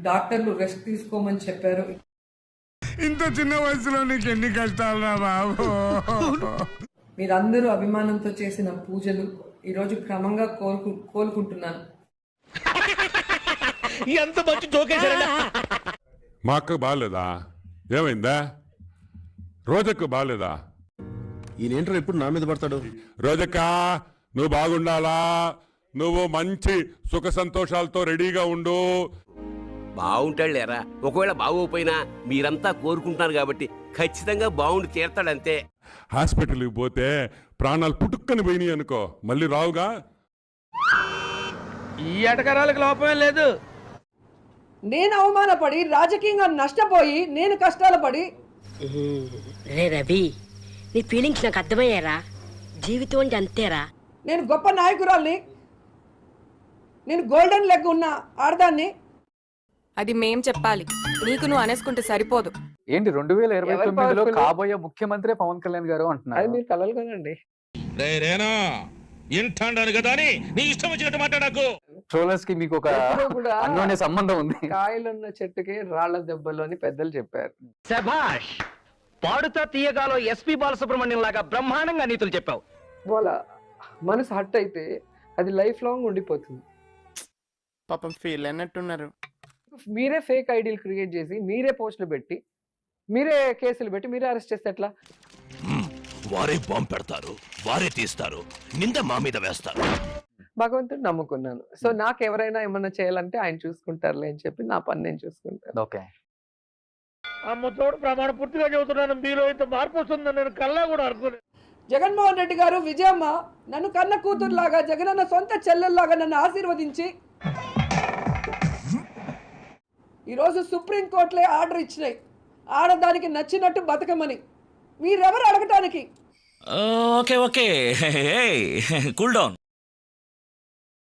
డాక్టర్లు రెస్ట్ తీసుకోమని చెప్పారు. ఇంత చిన్న వయసులో నీకు ఎన్ని కష్టాలు రా బాబు. మీరందరూ అభిమానంతో చేసిన పూజలు ఈరోజు క్రమంగా కోలుకుంటున్నాను. ఎంత మంచి జోకేశారండి. మా అక్కకు బాగాలేదా? ఏమైందా? రోజక్క బాగాలేదా? ఈయనేంట్రా ఎప్పుడు నా మీద పడతాడు? రోజక్క నువ్వు బాగుండాలా, నువ్వు మంచి సుఖ సంతోషాలతో రెడీగా ఉండు. బాగుంటాడు లేరా, ఒకవేళ బాగోపోయినా మీరంతా కోరుకుంటున్నారు కాబట్టి ఖచ్చితంగా బాగుండి తీరతాడంతే. హాస్పిటల్కి పోతే ప్రాణాలు పుట్టుక్కని పోయినాయి అనుకో, మళ్ళీ రావుగా. ఈ ఎటకరాలకు లోపమే లేదు. నేను అవమానపడి రాజకీయంగా నష్టపోయి నేను కష్టాలు పడి. రే రవి, నీ ఫీలింగ్స్ నాకు అర్థమయ్యారా? జీవితం అంటే అంతేరా. నేను గొప్ప నాయకురాల్ని, నేను గోల్డెన్ లెగ్ ఉన్న ఆడదాన్ని. అది మేం చెప్పాలి, నీకు నువ్వు అనేసుకుంటే సరిపోదు. ఏంటి 2029లో కాబోయే ముఖ్యమంత్రి పవన్ కళ్యాణ్ గారు అంటున్నారు? అది మీరు కలలు కదండి. ట్రోలర్స్ కి మీకు ఒక అన్యోన్య సంబంధం ఉంది. కాయలున్న చెట్టుకి రాళ్ల దెబ్బలు అని పెద్దలు చెప్పారు. శభాష్, పాడుతా తీయగాలో ఎస్పి బాలసుబ్రహ్మణ్యం లాగా బ్రహ్మాండంగా నీతులు చెప్పావు. వాళ్ళ మనసు హట్ అయితే అది లైఫ్ లాంగ్ ఉండిపోతుంది. పాపం ఫీల్ అన్నట్టున్నారు. మీరే ఫేక్ ఐడీలు క్రియేట్ చేసి, మీరే పోస్టులు పెట్టి, మీరే కేసులు పెట్టి, మీరే అరెస్ట్ చేస్తే ఎట్లా? వారే బాంబు పెడతారు, వారే తీస్తారు, నింద మా మీద వేస్తారు. భగవంతుడు నమ్ముకున్నాను. సో నాకు ఎవరైనా ఏమన్నా చేయాలంటే ఆయన చూసుకుంటారులే అని చెప్పి నా పని నేను చూసుకుంటాను. ఓకే, అమ్మతోడు ప్రమాణ పూర్తిగా చెబుతున్నాను, మీలో ఇంత మార్పు వస్తుందని నేను కల్లా కూడా అనుకోలేదు. జగన్మోహన్ రెడ్డి గారు, విజయమ్మ నన్ను కన్న కూతురులాగా, జగనన్న సొంత చెల్లెల్లాగా నన్ను ఆశీర్వదించి ఈరోజు సుప్రీంకోర్టులే ఆర్డర్ ఇచ్చినాయి ఆడదానికి నచ్చినట్టు బతకమని. మీరెవరు అడగటానికి? Okay okay, cool down.